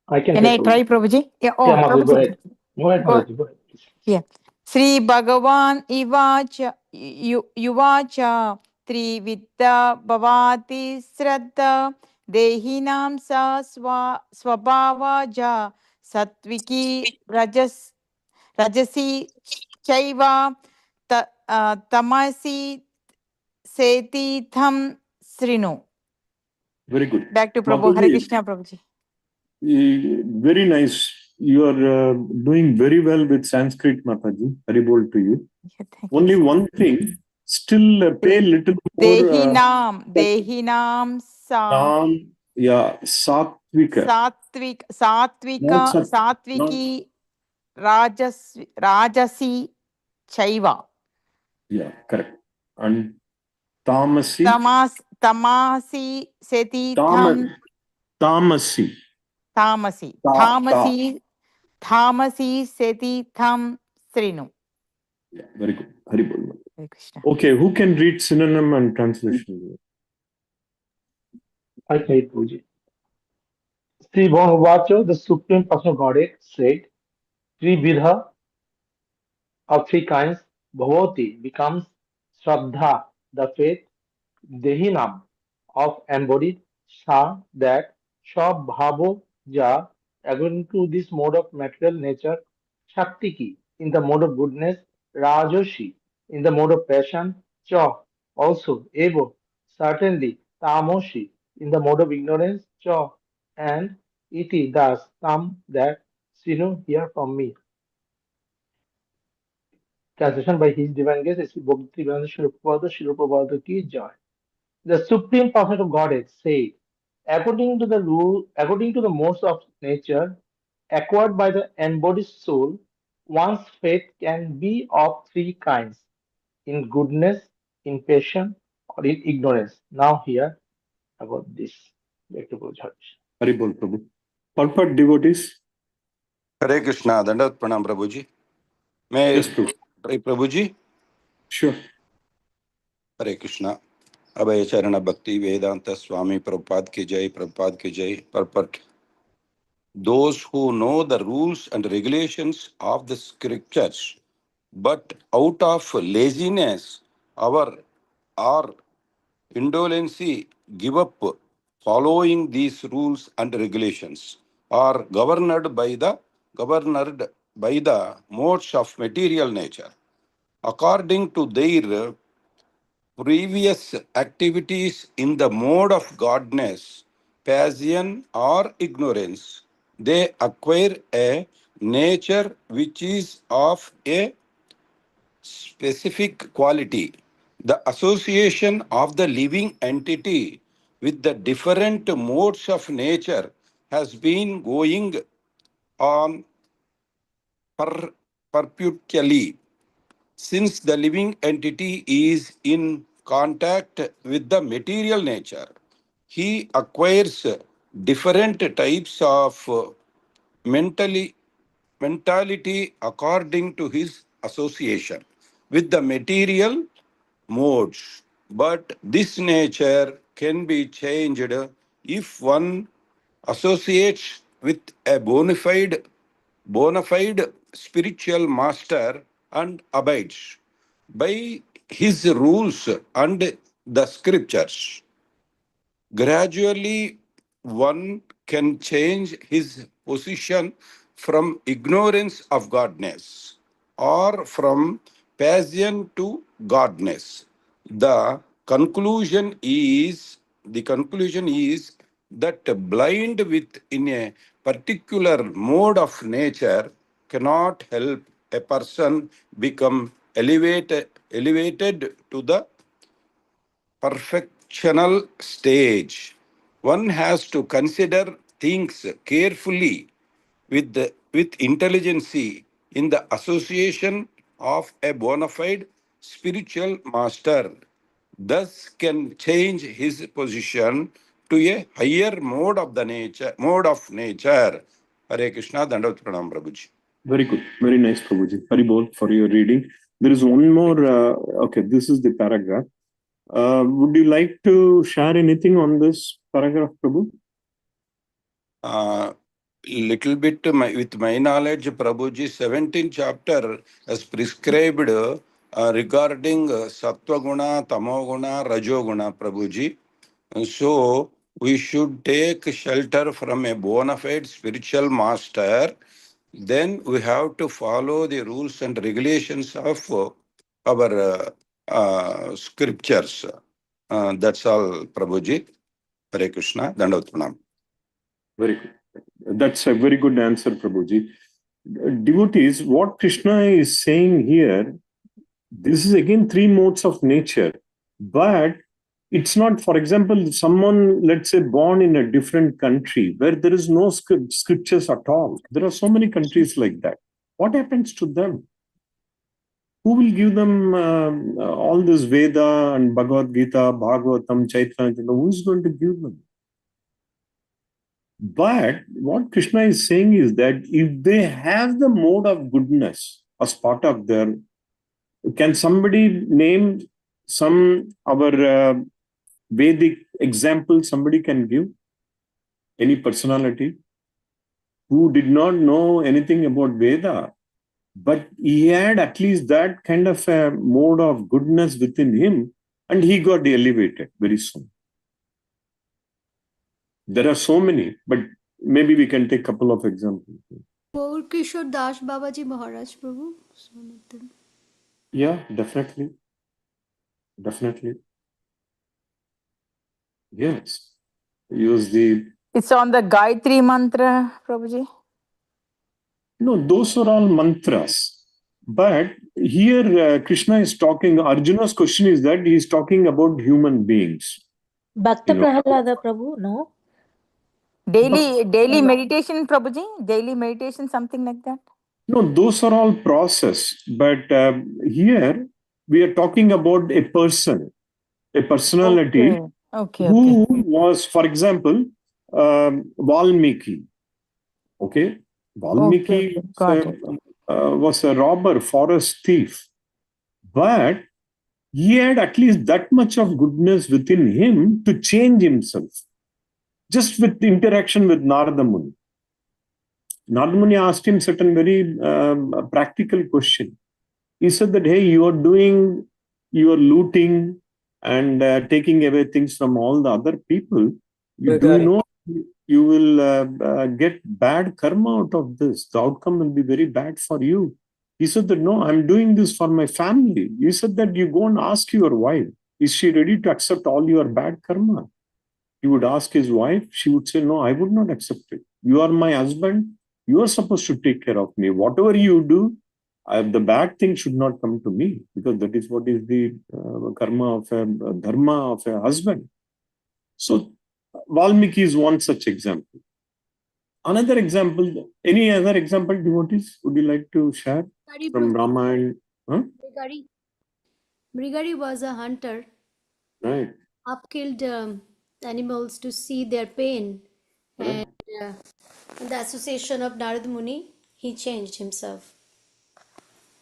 I can Can I try, Prabhuji? Yeah. Oh, Yeah, Mataji, go Prabhuji. ahead. Go ahead, Oh, Mataji, go ahead. yeah. Sri Bhagavan Ivacha Yuvacha Trivitta Bhavati Sraddha Dehinam Sa Swabhavaja Satviki Rajasi Chaiva Tamasi Seti Tham Srinu. Very good. Back to Prabhu. Hare Mataji, Krishna, Prabhuji. Very nice. You are doing very well with Sanskrit, Mataji. Haribol to you. Yeah, thank you, Only sir. one thing, still pay a little more. Dehinam Satvika. Not sat, not, Satviki Rajasi Chaiva. yeah, correct. And Tamasi. Tamasi Seti Tamasi. Tamasi. Ta. Thamasi Seti Tham Srinu. Yeah, very good. Haribol. Hare Krishna. Okay, who can read synonym and translation? I can read, Prabhuji. Sri Bhagavacha, the Supreme Personal Godhead, said, Trividha of three kinds, Bhavati becomes Shraddha, the faith, Dehinam of embodied, Sha, that, Shabhavo, Ja, according to this mode of material nature, Shaktiki, in the mode of goodness, Rajoshi, in the mode of passion, Cha, also, Evo, certainly, Tamoshi, in the mode of ignorance, Cha, and Iti, thus, Tam, that, Sinu, hear from me. Translation by His Divine Grace, Sri Bhaktivedanta Srila Prabhupada Ki Jai. The Supreme Prophet of Godhead said, according to the modes of nature acquired by the embodied soul, one's faith can be of three kinds: in goodness, in passion, or in ignorance. Now here about this. Back to Prabhu Harish. Haribol Prabhu. Purport devotees. Hare Krishna, Dandavat Pranam Prabhuji. May Yes, Prabhu. Hare Prabhuji. Sure. Hare Krishna. Abhay Charana Bhakti Vedanta Swami Prabhupada ki Jai, Prabhupada ki Jai. Purport. Those who know the rules and regulations of the scriptures, but out of laziness or indolency give up following these rules and regulations, are governed by the modes of material nature. According to their previous activities in the mode of godness, passion, or ignorance, they acquire a nature which is of a specific quality. The association of the living entity with the different modes of nature has been going on perpetually. Since the living entity is in contact with the material nature, he acquires different types of mentality according to his association with the material modes. But this nature can be changed if one associates with a bona fide spiritual master and abides by his rules and the scriptures. Gradually, one can change his position from ignorance of godness or from passion to godness. The conclusion is that blind within a particular mode of nature cannot help a person become elevated to the perfectional stage. One has to consider things carefully with intelligence in the association of a bona fide spiritual master. Thus can change his position to a higher mode of nature. Hare Krishna, Dandavat Pranam Prabhuji. Very good. Very nice, Prabhuji. Haribol for your reading. There is one more. Okay, this is the paragraph. Would you like to share anything on this paragraph, Prabhu? Little bit with my knowledge, Prabhuji, 17th chapter has prescribed regarding Sattva Guna, Tamo Guna, Rajo Guna, Prabhuji. So we should take shelter from a bona fide spiritual master. Then we have to follow the rules and regulations of our scriptures. That's all, Prabhuji. Hare Krishna, Dandavat Pranam. Very good. That's a very good answer, Prabhuji. Devotees, what Krishna is saying here, this is again three modes of nature, but it's not, for example, someone, let's say, born in a different country where there is no scriptures at all. There are so many countries like that. What happens to them? Who will give them all this Veda and Bhagavad Gita, Bhagavatam, Chaitanya? Who is going to give them? But what Krishna is saying is that if they have the mode of goodness as part of their, can somebody name some our Vedic example somebody can give? Any personality who did not know anything about Veda, but he had at least that kind of a mode of goodness within him, and he got elevated very soon. There are so many, but maybe we can take a couple of examples. Gaur Kishore Das Babaji Maharaj Prabhu. One of them. Yeah, definitely. Definitely. Yes. Use the... It's on the Gayatri mantra, Prabhuji. No, those are all mantras. But here Krishna is talking, Arjuna's question is that he is talking about human beings. Bhakta Prahalada Prabhu, no? Daily meditation, Prabhuji? Daily meditation, something like that? No, those are all process. But here we are talking about a person, a personality who was, for example, Valmiki. Okay? Valmiki was a robber, forest thief. But he had at least that much of goodness within him to change himself. Just with interaction with Narada Muni. Narada Muni asked him certain very practical question. He said that, hey, you are looting and taking away things from all the other people. Do you know you will get bad karma out of this? The outcome will be very bad for you. He said that, no, I'm doing this for my family. He said that you go and ask your wife, is she ready to accept all your bad karma? He would ask his wife, she would say, no, I would not accept it. You are my husband. You are supposed to take care of me. Whatever you do, the bad thing should not come to me, because that is what is the karma of a dharma of a husband. So Valmiki is one such example. Another example, any other example, devotees, would you like to share from Ramayana? Huh? Brigari was a hunter. Right. Upkilled animals to see their pain. Right. And the association of Narada Muni, he changed himself.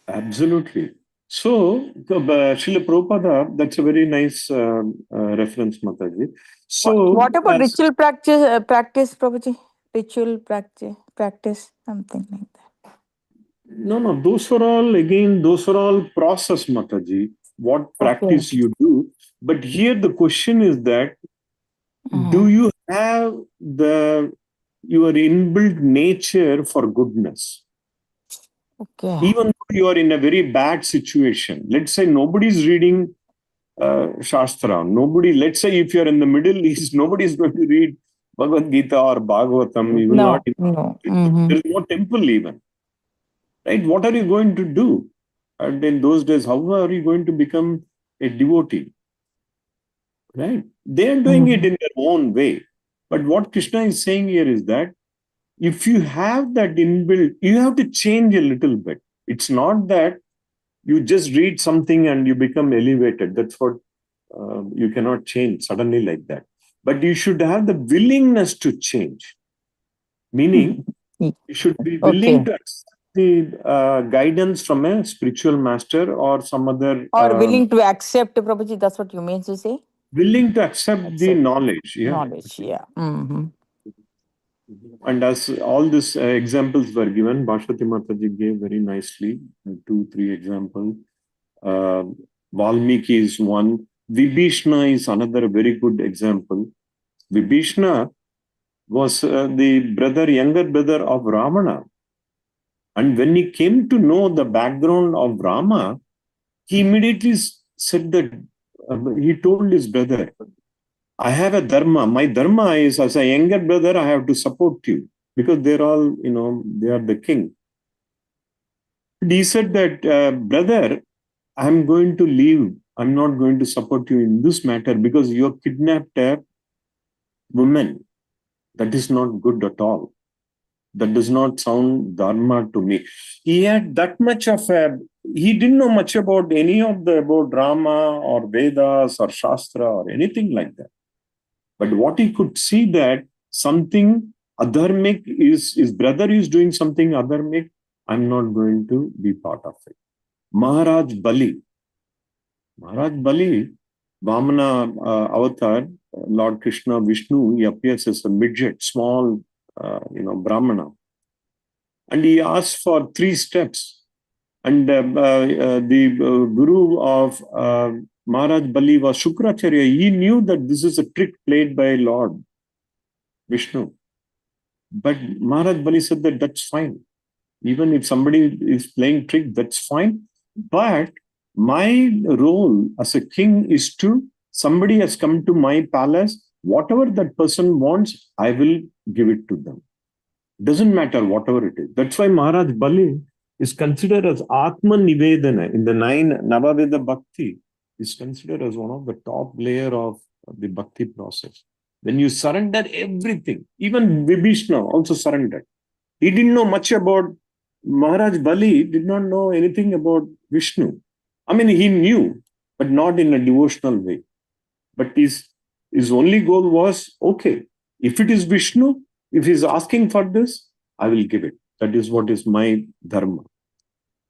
Absolutely. So, Srila Prabhupada, that's a very nice reference, Mataji. So, what about ritual practice, Prabhuji? Ritual practice, something like that. No, those are all process, Mataji. What practice you do. But here the question is that, do you have your inbuilt nature for goodness? Okay. Even though you are in a very bad situation, let's say nobody is reading Shastra. Let's say if you're in the Middle East, nobody is going to read Bhagavad Gita or Bhagavatam. You will not. There is no temple even. Right? What are you going to do? And in those days, how are you going to become a devotee? Right? They are doing it in their own way. But what Krishna is saying here is that if you have that inbuilt, you have to change a little bit. It's not that you just read something and you become elevated. That's what you cannot change suddenly like that. But you should have the willingness to change. Meaning, you should be willing to accept the guidance from a spiritual master or some other... Or willing to accept, Prabhuji, that's what you mean to say? Willing to accept the knowledge. Yeah. Knowledge, yeah. And as all these examples were given, Bhashwati Mataji gave very nicely 2-3 examples. Valmiki is one. Vibhishna is another very good example. Vibhishna was the younger brother of Ravana. And when he came to know the background of Rama, he immediately said that, he told his brother, I have a dharma. My dharma is, as a younger brother, I have to support you. because they're all, they are the king. And he said that, brother, I'm going to leave. I'm not going to support you in this matter because you have kidnapped a woman. That is not good at all. That does not sound dharma to me. He had that much of he didn't know much about any of about Rama or Vedas or Shastra or anything like that. But what he could see that something adharmic his brother is doing something adharmic, I'm not going to be part of it. Maharaj Bali, Vamana avatar, Lord Krishna, Vishnu, he appears as a midget, small, Brahmana. And he asked for 3 steps. And the guru of Maharaj Bali was Shukracharya. He knew that this is a trick played by Lord Vishnu. But Maharaj Bali said that that's fine. Even if somebody is playing trick, that's fine. But my role as a king is somebody has come to my palace, whatever that person wants, I will give it to them. Doesn't matter whatever it is. That's why Maharaj Bali is considered as Atma Nivedana in the 9 Navaveda Bhakti, is considered as one of the top layer of the Bhakti process. When you surrender everything, even Vibhishna also surrendered. He didn't know much about Maharaj Bali, did not know anything about Vishnu. I mean, he knew, but not in a devotional way. But his only goal was, okay, if it is Vishnu, if he's asking for this, I will give it. That is what is my dharma.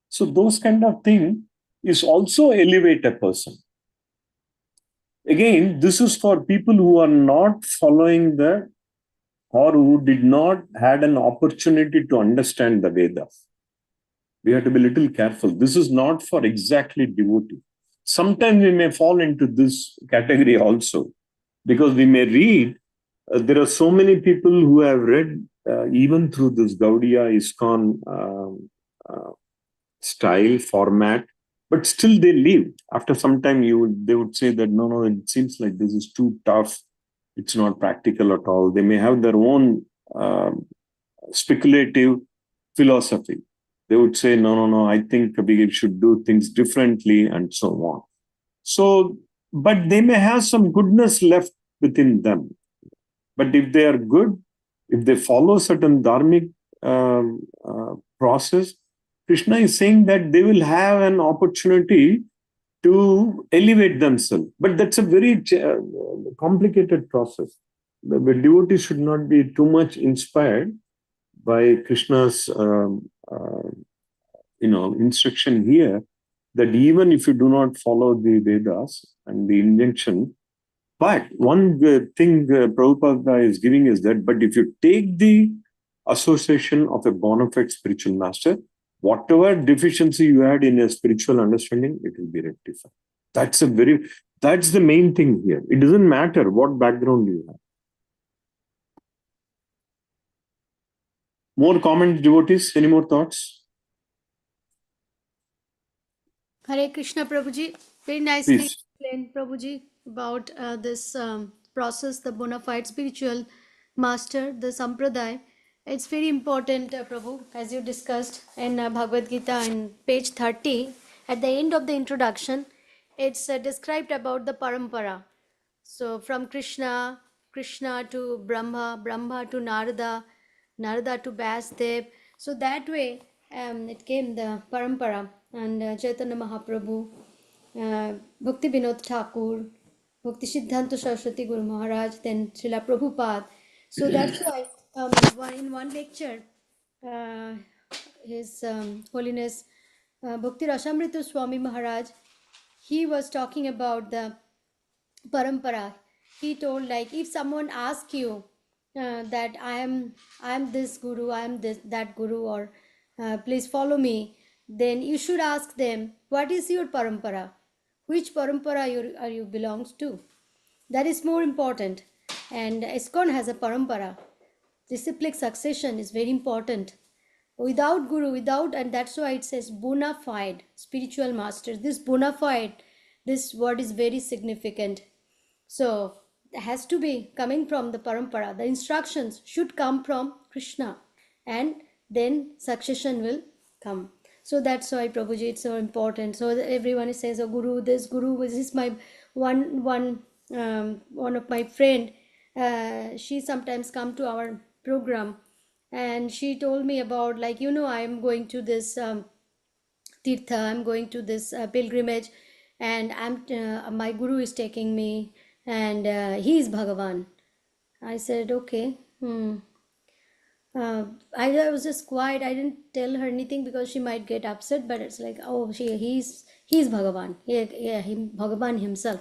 So those kind of thing is also elevate a person. Again, this is for people who are not following or who did not had an opportunity to understand the Vedas. We have to be a little careful. This is not for exactly devotee. Sometimes we may fall into this category also, because we may read, there are so many people who have read even through this Gaudiya ISKCON style, format, but still they leave. After some time, they would say that, no, it seems like this is too tough. It's not practical at all. They may have their own speculative philosophy. They would say, no, I think we should do things differently and so on. So, but they may have some goodness left within them. But if they are good, if they follow certain dharmic process, Krishna is saying that they will have an opportunity to elevate themselves. But that's a very complicated process. The devotee should not be too much inspired by Krishna's instruction here, that even if you do not follow the Vedas and the injunction, but one thing Prabhupada is giving is that, but if you take the association of a bona fide spiritual master, whatever deficiency you had in your spiritual understanding, it will be rectified. That's the main thing here. It doesn't matter what background you have. More comments, devotees? Any more thoughts? Hare Krishna, Prabhuji. Very nicely Please. explained, Prabhuji, about this process, the bona fide spiritual master, the sampradaya. It's very important, Prabhu, as you discussed in Bhagavad Gita in page 30. At the end of the introduction, it's described about the parampara. So from Krishna to Brahma, Brahma to Narada, Narada to Vasudev. So that way it came the parampara, and Chaitanya Mahaprabhu, Bhakti Vinod Thakur, Bhakti Siddhanta Saraswati Guru Maharaj, then Srila Prabhupada. So that's why in one lecture, His Holiness Bhakti Rasamrita Swami Maharaj, he was talking about the parampara. He told, like, if someone asks you that I am this guru, I am that guru, or please follow me, then you should ask them, what is your parampara? Which parampara you belongs to? That is more important. And ISKCON has a parampara. Disciplic succession is very important. Without guru, and that's why it says bona fide spiritual master. This bona fide, this word is very significant. So it has to be coming from the parampara. The instructions should come from Krishna, and then succession will come. So that's why, Prabhuji, it's so important. So everyone says, "Oh, Guru, this is my one of my friend. She sometimes come to our program, and she told me about, like, I'm going to this tirtha, I'm going to this pilgrimage, and my Guru is taking me, and he is Bhagavan." I said, okay. I was just quiet. I didn't tell her anything because she might get upset. But it's like, oh, he's Bhagavan. Yeah, Bhagavan himself.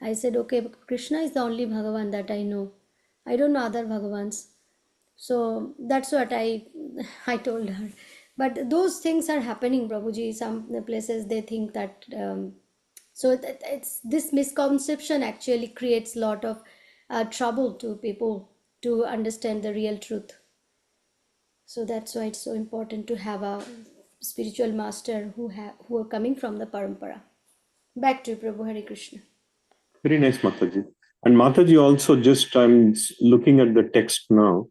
I said, okay, but Krishna is the only Bhagavan that I know. I don't know other Bhagavans. So that's what I told her. But those things are happening, Prabhuji. Some places they think that. So it's this misconception actually creates a lot of trouble to people to understand the real truth. So that's why it's so important to have a spiritual master who are coming from the parampara. Back to you, Prabhu. Hare Krishna. Very nice, Mataji. And Mataji also, just I'm looking at the text now.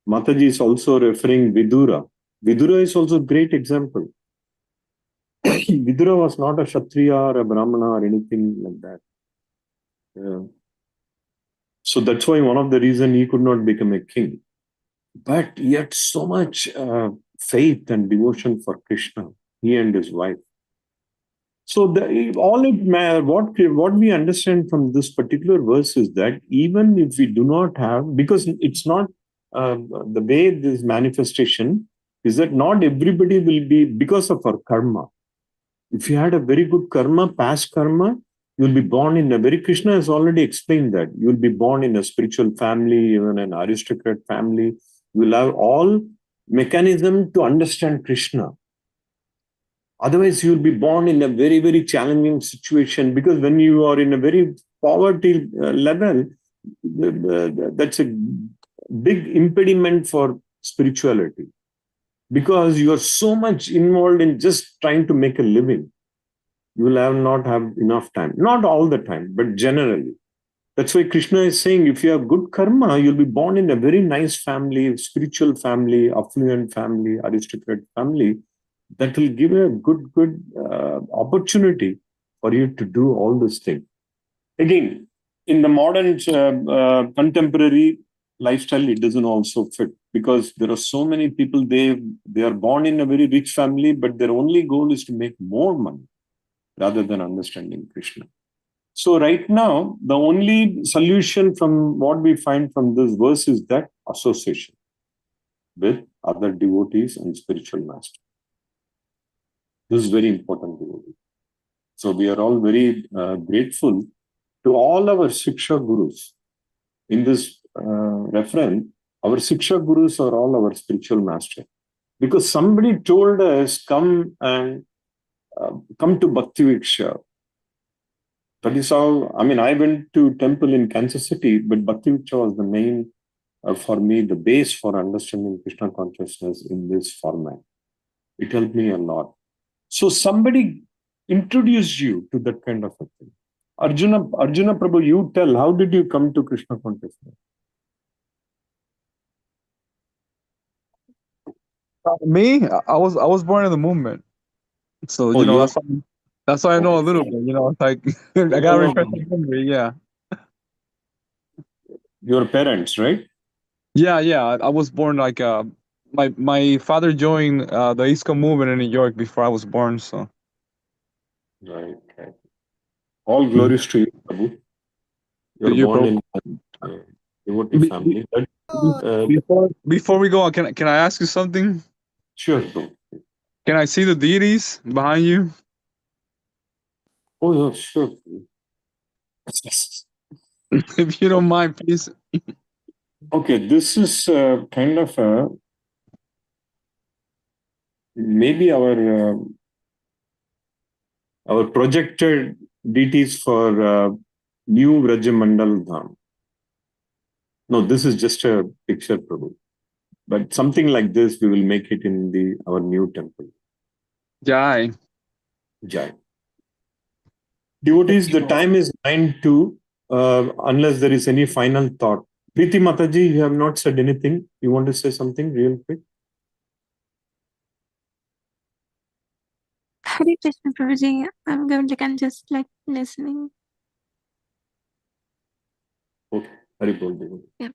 Mataji is also referring Vidura. Vidura is also a great example. Vidura was not a Kshatriya or a Brahmana or anything like that. So that's why one of the reasons he could not become a king. But yet so much faith and devotion for Krishna, he and his wife. So what we understand from this particular verse is that even if we do not have, because it's not the way this manifestation is that not everybody will be because of our karma. If you had a very good karma, past karma, you'll be born in a very, Krishna has already explained that. You'll be born in a spiritual family, even an aristocrat family. You'll have all mechanism to understand Krishna. Otherwise, you'll be born in a very, very challenging situation, because when you are in a very poverty level, that's a big impediment for spirituality, because you are so much involved in just trying to make a living. You will not have enough time. Not all the time, but generally. That's why Krishna is saying, if you have good karma, you'll be born in a very nice family, spiritual family, affluent family, aristocrat family. That will give you a good opportunity for you to do all these things. Again, in the modern contemporary lifestyle, it doesn't also fit, because there are so many people, they are born in a very rich family, but their only goal is to make more money rather than understanding Krishna. So right now, the only solution from what we find from this verse is that association with other devotees and spiritual masters. This is very important devotee. So we are all very grateful to all our Siksha Gurus. In this reference, our Siksha Gurus are all our spiritual masters. Because somebody told us, come to Bhakti Viksha. That is how, I went to temple in Kansas City, but Bhakti Viksha was the main, for me, the base for understanding Krishna consciousness in this format. It helped me a lot. So somebody introduced you to that kind of a thing. Arjuna Prabhu, you tell, how did you come to Krishna consciousness? Me, I was born in the movement, so that's why I know a little bit. It's like I gotta refresh my memory. Yeah. Your parents, right? Yeah. I was born like my father joined the ISKCON movement in New York before I was born. So. Right. All glories to you, Prabhu. You're born in a devotee family. Before we go on, can I ask you something? Sure, Prabhu. Can I see the deities behind you? Oh, yeah, sure. If you don't mind, please. Okay, this is kind of maybe our projected deities for new Vrajamandal Dham. No, this is just a picture, Prabhu. But something like this, we will make it in our new temple. Jai. Devotees, the time is 9:02. Unless there is any final thought, Preeti Mataji, you have not said anything. You want to say something real quick? Hare Krishna Prabhuji, I'm going to can just like listening. Okay. Hari Bol Devi. Yeah.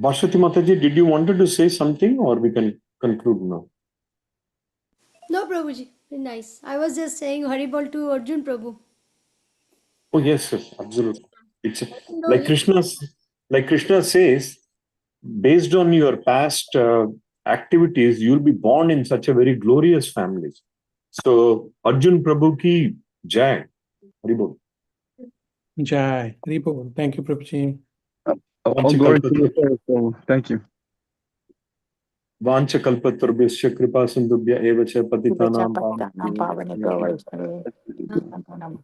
Bhashwati Mataji, did you wanted to say something or we can conclude now? No, Prabhuji. Very nice. I was just saying Haribol to Arjun Prabhu. Oh yes, yes, absolutely. It's No, like Krishna says, based on your past activities, you'll be born in such a very glorious family. So Arjun Prabhu ki jai. Hari Bol. Jai. Haribol. Thank you, Prabhuji. All glory to the Lord. So thank you. Vancha kalpatarubhyasya kripa sindhubhya eva cha patitanam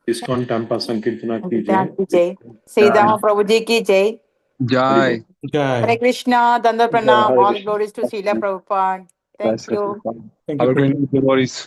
ISKCON Tampa Sankirtana ki jai. Sridhama Prabhuji ki jai. Jai. Jai. Hare Krishna, Danda Pranam, Hare all Krishna. glories to Srila Prabhupada. Thank you. Thank Have you, a great Prabhuji. night, devotees.